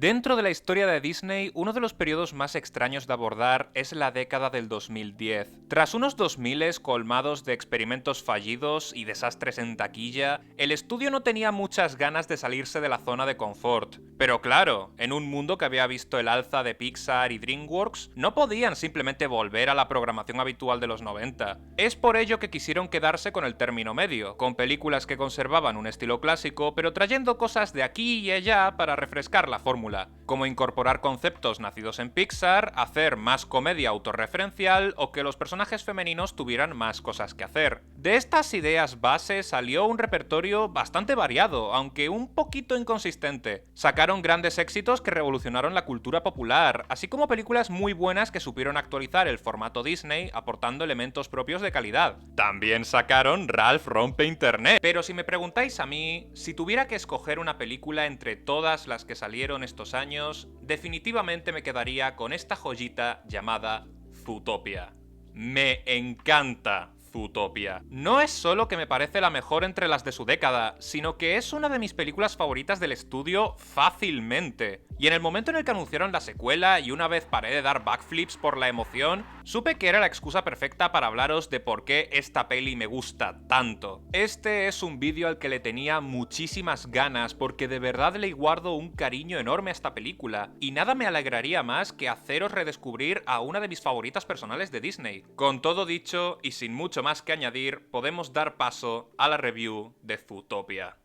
Dentro de la historia de Disney, uno de los periodos más extraños de abordar es la década del 2010. Tras unos 2000 colmados de experimentos fallidos y desastres en taquilla, el estudio no tenía muchas ganas de salirse de la zona de confort. Pero claro, en un mundo que había visto el alza de Pixar y DreamWorks, no podían simplemente volver a la programación habitual de los 90. Es por ello que quisieron quedarse con el término medio, con películas que conservaban un estilo clásico, pero trayendo cosas de aquí y allá para refrescar la fórmula, como incorporar conceptos nacidos en Pixar, hacer más comedia autorreferencial o que los personajes femeninos tuvieran más cosas que hacer. De estas ideas base salió un repertorio bastante variado, aunque un poquito inconsistente. Sacaron grandes éxitos que revolucionaron la cultura popular, así como películas muy buenas que supieron actualizar el formato Disney aportando elementos propios de calidad. También sacaron Ralph Rompe Internet. Pero si me preguntáis a mí, si tuviera que escoger una película entre todas las que salieron estos años, definitivamente me quedaría con esta joyita llamada Zootopia. Me encanta Zootopia. No es solo que me parece la mejor entre las de su década, sino que es una de mis películas favoritas del estudio fácilmente. Y en el momento en el que anunciaron la secuela y una vez paré de dar backflips por la emoción, supe que era la excusa perfecta para hablaros de por qué esta peli me gusta tanto. Este es un vídeo al que le tenía muchísimas ganas porque de verdad le guardo un cariño enorme a esta película, y nada me alegraría más que haceros redescubrir a una de mis favoritas personales de Disney. Con todo dicho y sin mucho más que añadir, podemos dar paso a la review de Zootopia.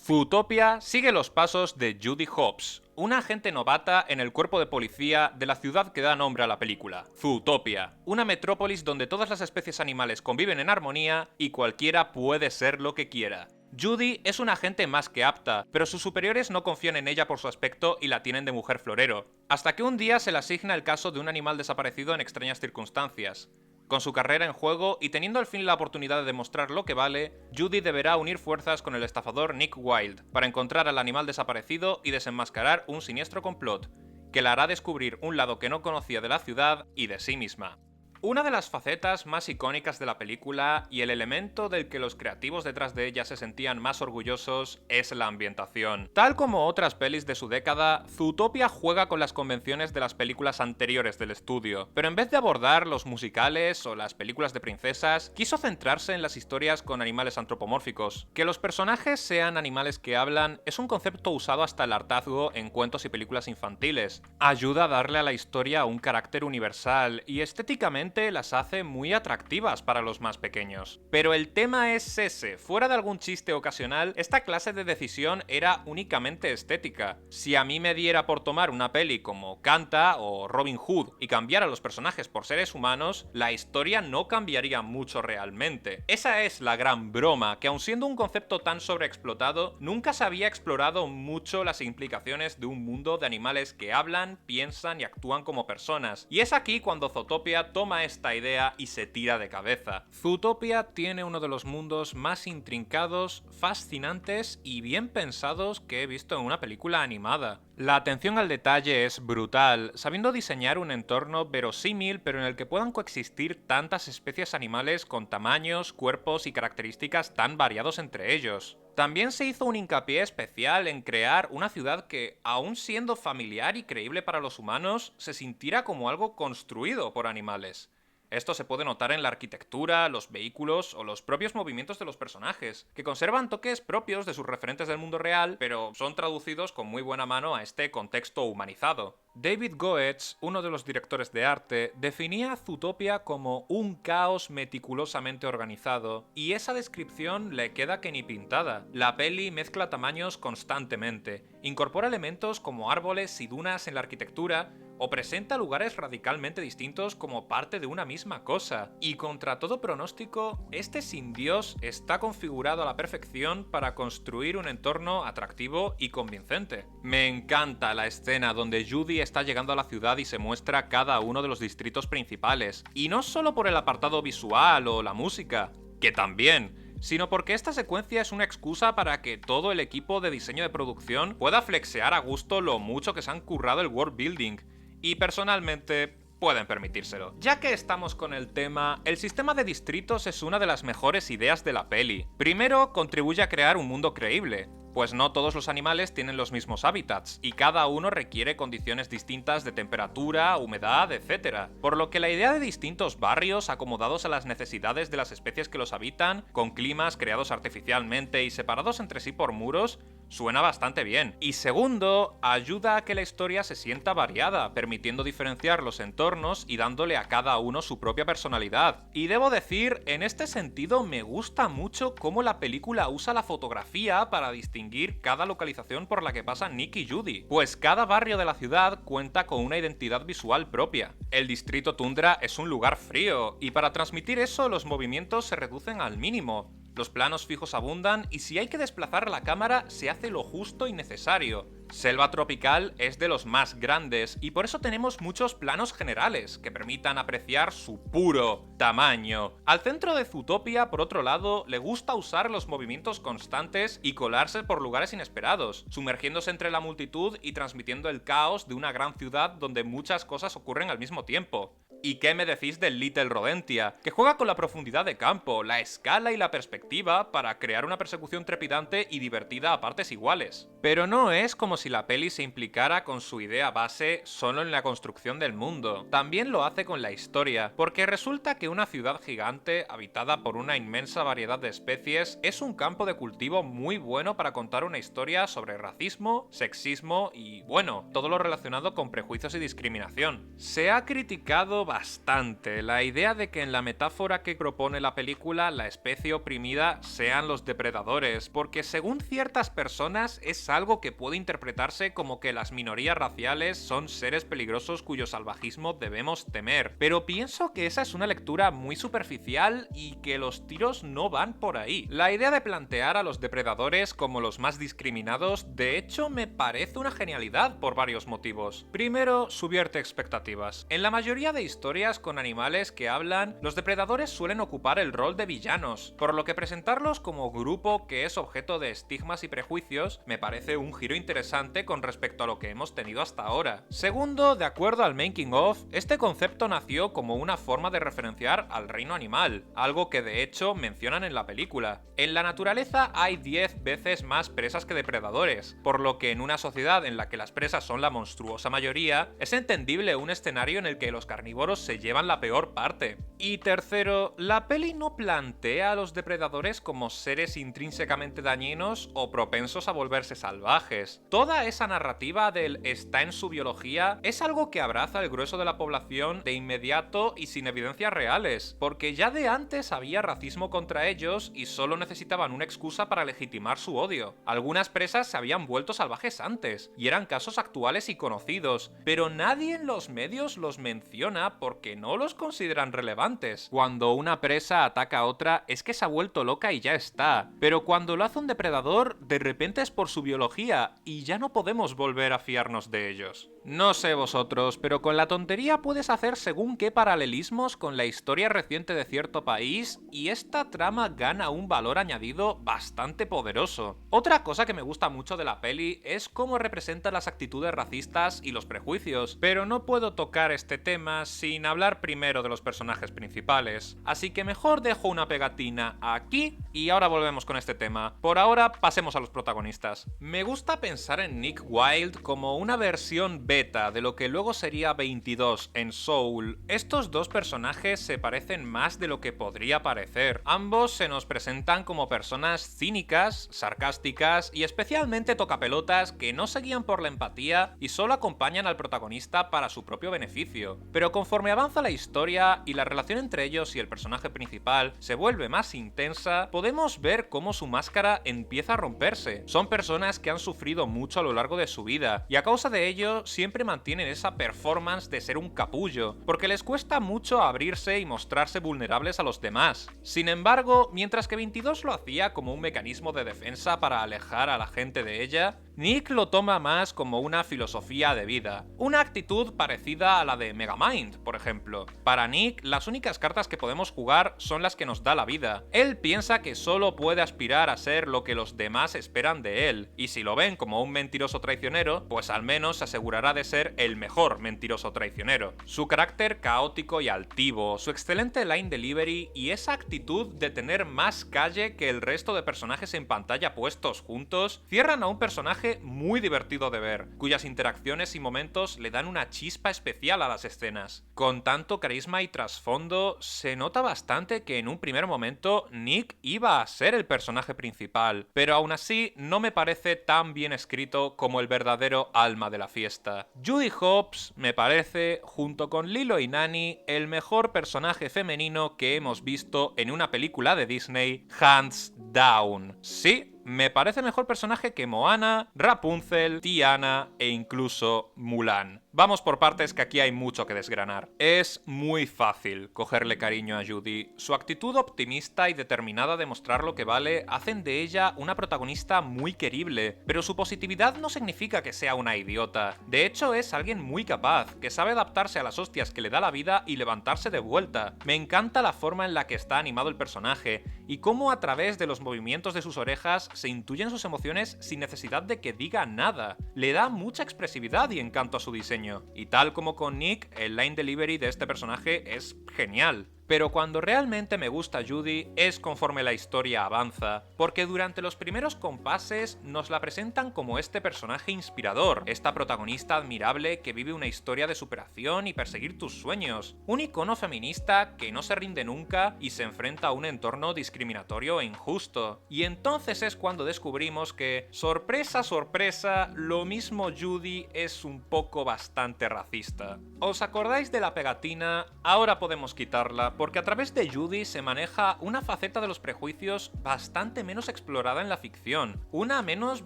Zootopia sigue los pasos de Judy Hopps, una agente novata en el cuerpo de policía de la ciudad que da nombre a la película, Zootopia, una metrópolis donde todas las especies animales conviven en armonía y cualquiera puede ser lo que quiera. Judy es una agente más que apta, pero sus superiores no confían en ella por su aspecto y la tienen de mujer florero, hasta que un día se le asigna el caso de un animal desaparecido en extrañas circunstancias. Con su carrera en juego y teniendo al fin la oportunidad de demostrar lo que vale, Judy deberá unir fuerzas con el estafador Nick Wilde para encontrar al animal desaparecido y desenmascarar un siniestro complot, que la hará descubrir un lado que no conocía de la ciudad y de sí misma. Una de las facetas más icónicas de la película y el elemento del que los creativos detrás de ella se sentían más orgullosos es la ambientación. Tal como otras pelis de su década, Zootopia juega con las convenciones de las películas anteriores del estudio, pero en vez de abordar los musicales o las películas de princesas, quiso centrarse en las historias con animales antropomórficos. Que los personajes sean animales que hablan es un concepto usado hasta el hartazgo en cuentos y películas infantiles. Ayuda a darle a la historia un carácter universal y estéticamente las hace muy atractivas para los más pequeños. Pero el tema es ese, fuera de algún chiste ocasional, esta clase de decisión era únicamente estética. Si a mí me diera por tomar una peli como Canta o Robin Hood y cambiar a los personajes por seres humanos, la historia no cambiaría mucho realmente. Esa es la gran broma, que aun siendo un concepto tan sobreexplotado, nunca se había explorado mucho las implicaciones de un mundo de animales que hablan, piensan y actúan como personas. Y es aquí cuando Zootopia toma esta idea y se tira de cabeza. Zootopia tiene uno de los mundos más intrincados, fascinantes y bien pensados que he visto en una película animada. La atención al detalle es brutal, sabiendo diseñar un entorno verosímil pero en el que puedan coexistir tantas especies animales con tamaños, cuerpos y características tan variados entre ellos. También se hizo un hincapié especial en crear una ciudad que, aun siendo familiar y creíble para los humanos, se sintiera como algo construido por animales. Esto se puede notar en la arquitectura, los vehículos o los propios movimientos de los personajes, que conservan toques propios de sus referentes del mundo real, pero son traducidos con muy buena mano a este contexto humanizado. David Goetz, uno de los directores de arte, definía Zootopia como un caos meticulosamente organizado, y esa descripción le queda que ni pintada. La peli mezcla tamaños constantemente, incorpora elementos como árboles y dunas en la arquitectura, o presenta lugares radicalmente distintos como parte de una misma cosa. Y contra todo pronóstico, este sin Dios está configurado a la perfección para construir un entorno atractivo y convincente. Me encanta la escena donde Judy está llegando a la ciudad y se muestra cada uno de los distritos principales, y no solo por el apartado visual o la música, que también, sino porque esta secuencia es una excusa para que todo el equipo de diseño de producción pueda flexear a gusto lo mucho que se han currado el world building. Y personalmente, pueden permitírselo. Ya que estamos con el tema, el sistema de distritos es una de las mejores ideas de la peli. Primero, contribuye a crear un mundo creíble, pues no todos los animales tienen los mismos hábitats, y cada uno requiere condiciones distintas de temperatura, humedad, etc. Por lo que la idea de distintos barrios acomodados a las necesidades de las especies que los habitan, con climas creados artificialmente y separados entre sí por muros, suena bastante bien. Y segundo, ayuda a que la historia se sienta variada, permitiendo diferenciar los entornos y dándole a cada uno su propia personalidad. Y debo decir, en este sentido me gusta mucho cómo la película usa la fotografía para distinguir cada localización por la que pasan Nick y Judy, pues cada barrio de la ciudad cuenta con una identidad visual propia. El distrito Tundra es un lugar frío, y para transmitir eso los movimientos se reducen al mínimo. Los planos fijos abundan y si hay que desplazar la cámara se hace lo justo y necesario. Selva tropical es de los más grandes y por eso tenemos muchos planos generales que permitan apreciar su puro tamaño. Al centro de Zootopia, por otro lado, le gusta usar los movimientos constantes y colarse por lugares inesperados, sumergiéndose entre la multitud y transmitiendo el caos de una gran ciudad donde muchas cosas ocurren al mismo tiempo. ¿Y qué me decís del Little Rodentia? Que juega con la profundidad de campo, la escala y la perspectiva para crear una persecución trepidante y divertida a partes iguales. Pero no es como si la peli se implicara con su idea base solo en la construcción del mundo. También lo hace con la historia, porque resulta que una ciudad gigante, habitada por una inmensa variedad de especies, es un campo de cultivo muy bueno para contar una historia sobre racismo, sexismo y, bueno, todo lo relacionado con prejuicios y discriminación. Se ha criticado bastante la idea de que en la metáfora que propone la película la especie oprimida sean los depredadores, porque según ciertas personas es algo que puede interpretarse como que las minorías raciales son seres peligrosos cuyo salvajismo debemos temer, pero pienso que esa es una lectura muy superficial y que los tiros no van por ahí. La idea de plantear a los depredadores como los más discriminados de hecho me parece una genialidad por varios motivos. Primero, subvierte expectativas. En la mayoría de historias con animales que hablan, los depredadores suelen ocupar el rol de villanos, por lo que presentarlos como grupo que es objeto de estigmas y prejuicios me parece un giro interesante con respecto a lo que hemos tenido hasta ahora. Segundo, de acuerdo al making of, este concepto nació como una forma de referenciar al reino animal, algo que de hecho mencionan en la película. En la naturaleza hay 10 veces más presas que depredadores, por lo que en una sociedad en la que las presas son la monstruosa mayoría, es entendible un escenario en el que los carnívoros se llevan la peor parte. Y tercero, la peli no plantea a los depredadores como seres intrínsecamente dañinos o propensos a volverse salvajes. Toda esa narrativa del está en su biología es algo que abraza el grueso de la población de inmediato y sin evidencias reales, porque ya de antes había racismo contra ellos y solo necesitaban una excusa para legitimar su odio. Algunas presas se habían vuelto salvajes antes, y eran casos actuales y conocidos, pero nadie en los medios los menciona porque no los consideran relevantes. Cuando una presa ataca a otra es que se ha vuelto loca y ya está, pero cuando lo hace un depredador, de repente es por su biología y ya no podemos volver a fiarnos de ellos. No sé vosotros, pero con la tontería puedes hacer según qué paralelismos con la historia reciente de cierto país y esta trama gana un valor añadido bastante poderoso. Otra cosa que me gusta mucho de la peli es cómo representa las actitudes racistas y los prejuicios, pero no puedo tocar este tema sin hablar primero de los personajes principales, así que mejor dejo una pegatina aquí y ahora volvemos con este tema. Por ahora pasemos a los protagonistas. Me gusta pensar en Nick Wilde como una versión beta de lo que luego sería 22 en Soul. Estos dos personajes se parecen más de lo que podría parecer. Ambos se nos presentan como personas cínicas, sarcásticas y especialmente tocapelotas que no se guían por la empatía y solo acompañan al protagonista para su propio beneficio. Pero conforme avanza la historia y la relación entre ellos y el personaje principal se vuelve más intensa, podemos ver cómo su máscara empieza a romperse. Son personas que han sufrido mucho a lo largo de su vida y a causa de ello siempre mantienen esa performance de ser un capullo, porque les cuesta mucho abrirse y mostrarse vulnerables a los demás. Sin embargo, mientras que 22 lo hacía como un mecanismo de defensa para alejar a la gente de ella, Nick lo toma más como una filosofía de vida, una actitud parecida a la de Megamind, por ejemplo. Para Nick, las únicas cartas que podemos jugar son las que nos da la vida. Él piensa que solo puede aspirar a ser lo que los demás esperan de él, y si lo ven como un mentiroso traicionero, pues al menos se asegurará deja de ser el mejor mentiroso traicionero. Su carácter caótico y altivo, su excelente line delivery y esa actitud de tener más calle que el resto de personajes en pantalla puestos juntos, cierran a un personaje muy divertido de ver, cuyas interacciones y momentos le dan una chispa especial a las escenas. Con tanto carisma y trasfondo, se nota bastante que en un primer momento Nick iba a ser el personaje principal, pero aún así no me parece tan bien escrito como el verdadero alma de la fiesta. Judy Hopps me parece, junto con Lilo y Nani, el mejor personaje femenino que hemos visto en una película de Disney, hands down. Sí, me parece mejor personaje que Moana, Rapunzel, Tiana e incluso Mulan. Vamos por partes, que aquí hay mucho que desgranar. Es muy fácil cogerle cariño a Judy. Su actitud optimista y determinada de mostrar lo que vale hacen de ella una protagonista muy querible, pero su positividad no significa que sea una idiota. De hecho, es alguien muy capaz, que sabe adaptarse a las hostias que le da la vida y levantarse de vuelta. Me encanta la forma en la que está animado el personaje, y cómo a través de los movimientos de sus orejas se intuyen sus emociones sin necesidad de que diga nada. Le da mucha expresividad y encanto a su diseño. Y tal como con Nick, el line delivery de este personaje es genial. Pero cuando realmente me gusta Judy es conforme la historia avanza, porque durante los primeros compases nos la presentan como este personaje inspirador, esta protagonista admirable que vive una historia de superación y perseguir tus sueños, un icono feminista que no se rinde nunca y se enfrenta a un entorno discriminatorio e injusto. Y entonces es cuando descubrimos que, sorpresa, sorpresa, lo mismo Judy es un poco bastante racista. ¿Os acordáis de la pegatina? Ahora podemos quitarla, porque a través de Judy se maneja una faceta de los prejuicios bastante menos explorada en la ficción, una menos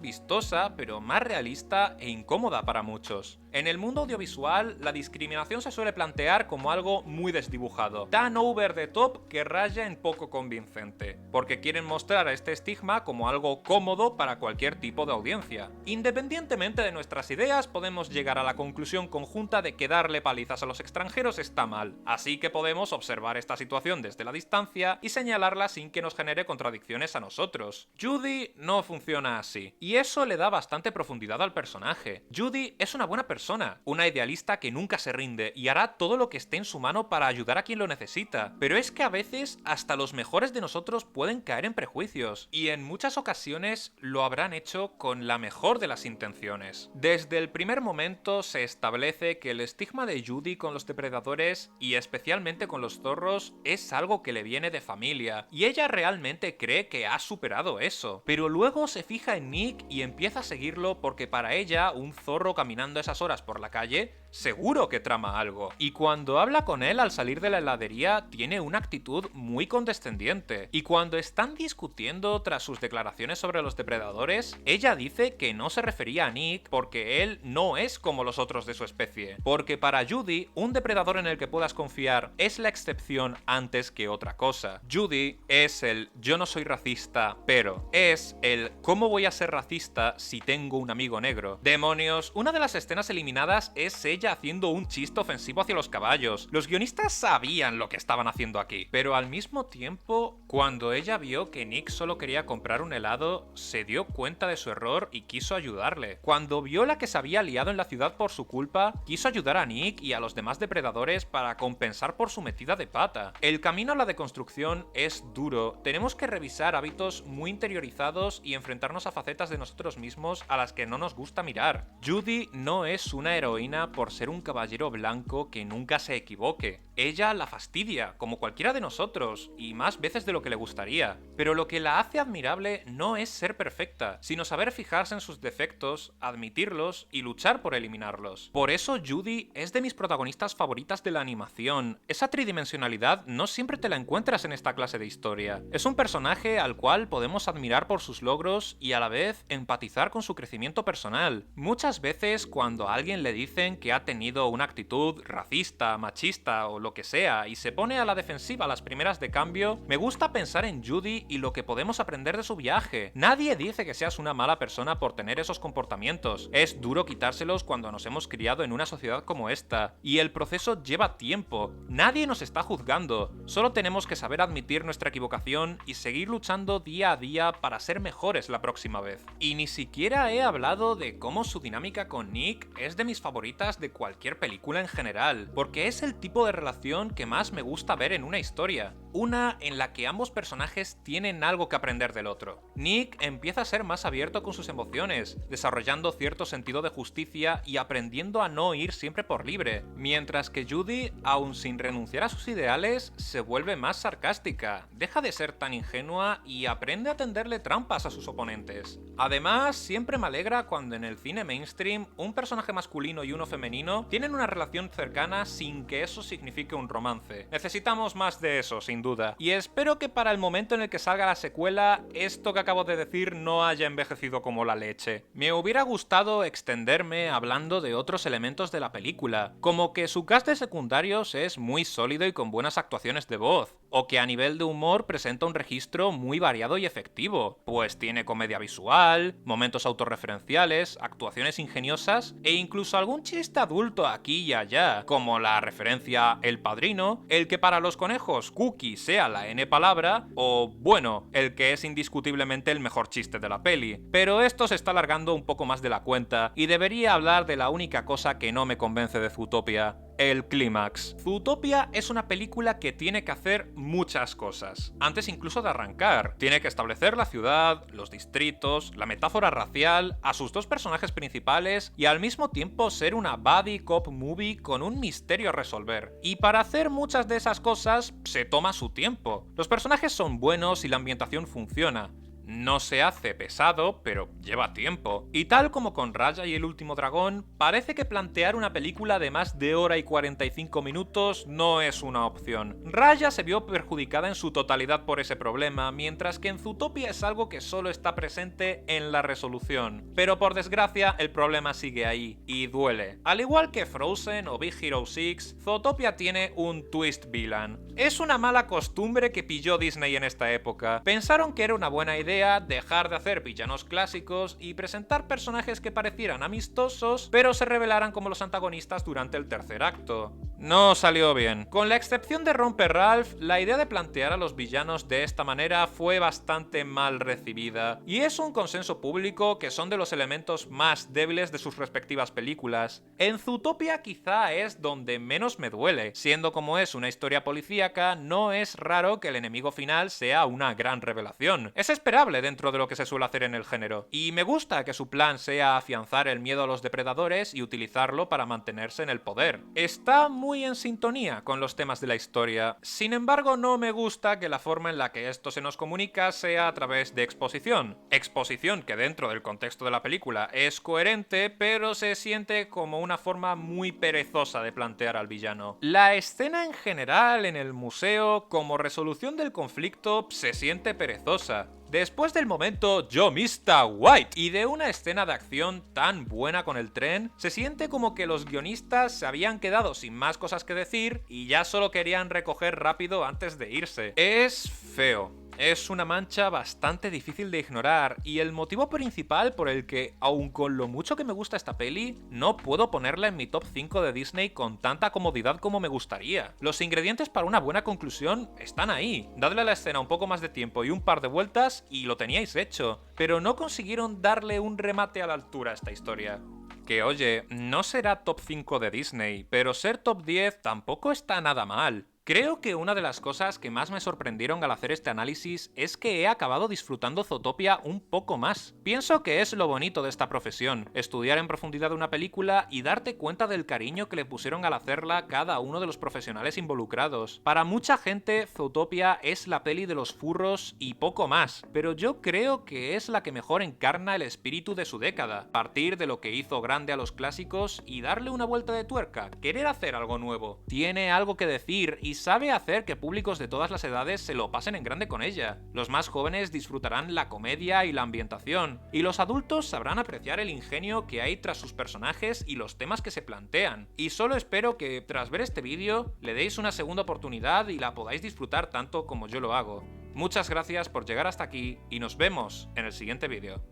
vistosa pero más realista e incómoda para muchos. En el mundo audiovisual, la discriminación se suele plantear como algo muy desdibujado, tan over the top que raya en poco convincente, porque quieren mostrar a este estigma como algo cómodo para cualquier tipo de audiencia. Independientemente de nuestras ideas, podemos llegar a la conclusión conjunta de que darle palizas a los extranjeros está mal, así que podemos observar esta situación desde la distancia y señalarla sin que nos genere contradicciones a nosotros. Judy no funciona así, y eso le da bastante profundidad al personaje. Judy es una buena persona, una idealista que nunca se rinde y hará todo lo que esté en su mano para ayudar a quien lo necesita, pero es que a veces hasta los mejores de nosotros pueden caer en prejuicios, y en muchas ocasiones lo habrán hecho con la mejor de las intenciones. Desde el primer momento se establece que el estigma de Judy con los depredadores, y especialmente con los zorros, es algo que le viene de familia, y ella realmente cree que ha superado eso. Pero luego se fija en Nick y empieza a seguirlo porque para ella un zorro caminando a esas horas por la calle seguro que trama algo. Y cuando habla con él al salir de la heladería tiene una actitud muy condescendiente. Y cuando están discutiendo tras sus declaraciones sobre los depredadores, ella dice que no se refería a Nick porque él no es como los otros de su especie. Porque para Judy, un depredador en el que puedas confiar es la excepción antes que otra cosa. Judy es el yo no soy racista, pero es el ¿cómo voy a ser racista si tengo un amigo negro? Demonios, una de las escenas eliminadas es ella haciendo un chiste ofensivo hacia los caballos. Los guionistas sabían lo que estaban haciendo aquí, pero al mismo tiempo, cuando ella vio que Nick solo quería comprar un helado, se dio cuenta de su error y quiso ayudarle. Cuando vio la que se había liado en la ciudad por su culpa, quiso ayudar a Nick y a los demás depredadores para compensar por su metida de pata. El camino a la deconstrucción es duro. Tenemos que revisar hábitos muy interiorizados y enfrentarnos a facetas de nosotros mismos a las que no nos gusta mirar. Judy no es una heroína por ser un caballero blanco que nunca se equivoque. Ella la fastidia, como cualquiera de nosotros, y más veces de lo que le gustaría. Pero lo que la hace admirable no es ser perfecta, sino saber fijarse en sus defectos, admitirlos y luchar por eliminarlos. Por eso Judy es de mis protagonistas favoritas de la animación. Esa tridimensionalidad no siempre te la encuentras en esta clase de historia. Es un personaje al cual podemos admirar por sus logros y a la vez empatizar con su crecimiento personal. Muchas veces cuando a alguien le dicen que ha tenido una actitud racista, machista o lo que sea y se pone a la defensiva a las primeras de cambio, me gusta pensar en Judy y lo que podemos aprender de su viaje. Nadie dice que seas una mala persona por tener esos comportamientos. Es duro quitárselos cuando nos hemos criado en una sociedad como esta, y el proceso lleva tiempo. Nadie nos está juzgando juzgando, solo tenemos que saber admitir nuestra equivocación y seguir luchando día a día para ser mejores la próxima vez. Y ni siquiera he hablado de cómo su dinámica con Nick es de mis favoritas de cualquier película en general, porque es el tipo de relación que más me gusta ver en una historia. Una en la que ambos personajes tienen algo que aprender del otro. Nick empieza a ser más abierto con sus emociones, desarrollando cierto sentido de justicia y aprendiendo a no ir siempre por libre, mientras que Judy, aun sin renunciar a sus ideales, se vuelve más sarcástica, deja de ser tan ingenua y aprende a tenderle trampas a sus oponentes. Además, siempre me alegra cuando en el cine mainstream un personaje masculino y uno femenino tienen una relación cercana sin que eso signifique un romance. Necesitamos más de eso, sin duda. Y espero que para el momento en el que salga la secuela, esto que acabo de decir no haya envejecido como la leche. Me hubiera gustado extenderme hablando de otros elementos de la película, como que su cast de secundarios es muy sólido y con buenas actuaciones de voz, o que a nivel de humor presenta un registro muy variado y efectivo, pues tiene comedia visual, momentos autorreferenciales, actuaciones ingeniosas e incluso algún chiste adulto aquí y allá, como la referencia El Padrino, el que para los conejos Cookie sea la N palabra, o bueno, el que es indiscutiblemente el mejor chiste de la peli. Pero esto se está alargando un poco más de la cuenta y debería hablar de la única cosa que no me convence de Zootopia: el clímax. Zootopia es una película que tiene que hacer muchas cosas, antes incluso de arrancar. Tiene que establecer la ciudad, los distritos, la metáfora racial, a sus dos personajes principales y al mismo tiempo ser una buddy cop movie con un misterio a resolver. Y para hacer muchas de esas cosas se toma su tiempo. Los personajes son buenos y la ambientación funciona. No se hace pesado, pero lleva tiempo. Y tal como con Raya y el último dragón, parece que plantear una película de más de hora y 45 minutos no es una opción. Raya se vio perjudicada en su totalidad por ese problema, mientras que en Zootopia es algo que solo está presente en la resolución. Pero por desgracia, el problema sigue ahí, y duele. Al igual que Frozen o Big Hero 6, Zootopia tiene un twist villain. Es una mala costumbre que pilló Disney en esta época. Pensaron que era una buena idea dejar de hacer villanos clásicos y presentar personajes que parecieran amistosos, pero se revelaran como los antagonistas durante el tercer acto. No salió bien. Con la excepción de Romper Ralph, la idea de plantear a los villanos de esta manera fue bastante mal recibida, y es un consenso público que son de los elementos más débiles de sus respectivas películas. En Zootopia quizá es donde menos me duele, siendo como es una historia policíaca, no es raro que el enemigo final sea una gran revelación. Es esperable dentro de lo que se suele hacer en el género, y me gusta que su plan sea afianzar el miedo a los depredadores y utilizarlo para mantenerse en el poder. Está muy en sintonía con los temas de la historia. Sin embargo, no me gusta que la forma en la que esto se nos comunica sea a través de exposición. Exposición que dentro del contexto de la película es coherente, pero se siente como una forma muy perezosa de plantear al villano. La escena en general en el museo, como resolución del conflicto, se siente perezosa. Después del momento "Yo Mr. White" y de una escena de acción tan buena con el tren, se siente como que los guionistas se habían quedado sin más cosas que decir y ya solo querían recoger rápido antes de irse. Es feo. Es una mancha bastante difícil de ignorar y el motivo principal por el que, aun con lo mucho que me gusta esta peli, no puedo ponerla en mi top 5 de Disney con tanta comodidad como me gustaría. Los ingredientes para una buena conclusión están ahí. Dadle a la escena un poco más de tiempo y un par de vueltas y lo teníais hecho, pero no consiguieron darle un remate a la altura a esta historia. Que oye, no será top 5 de Disney, pero ser top 10 tampoco está nada mal. Creo que una de las cosas que más me sorprendieron al hacer este análisis es que he acabado disfrutando Zootopia un poco más. Pienso que es lo bonito de esta profesión, estudiar en profundidad una película y darte cuenta del cariño que le pusieron al hacerla cada uno de los profesionales involucrados. Para mucha gente, Zootopia es la peli de los furros y poco más, pero yo creo que es la que mejor encarna el espíritu de su década, partir de lo que hizo grande a los clásicos y darle una vuelta de tuerca, querer hacer algo nuevo. Tiene algo que decir y sabe hacer que públicos de todas las edades se lo pasen en grande con ella. Los más jóvenes disfrutarán la comedia y la ambientación, y los adultos sabrán apreciar el ingenio que hay tras sus personajes y los temas que se plantean. Y solo espero que, tras ver este vídeo, le deis una segunda oportunidad y la podáis disfrutar tanto como yo lo hago. Muchas gracias por llegar hasta aquí y nos vemos en el siguiente vídeo.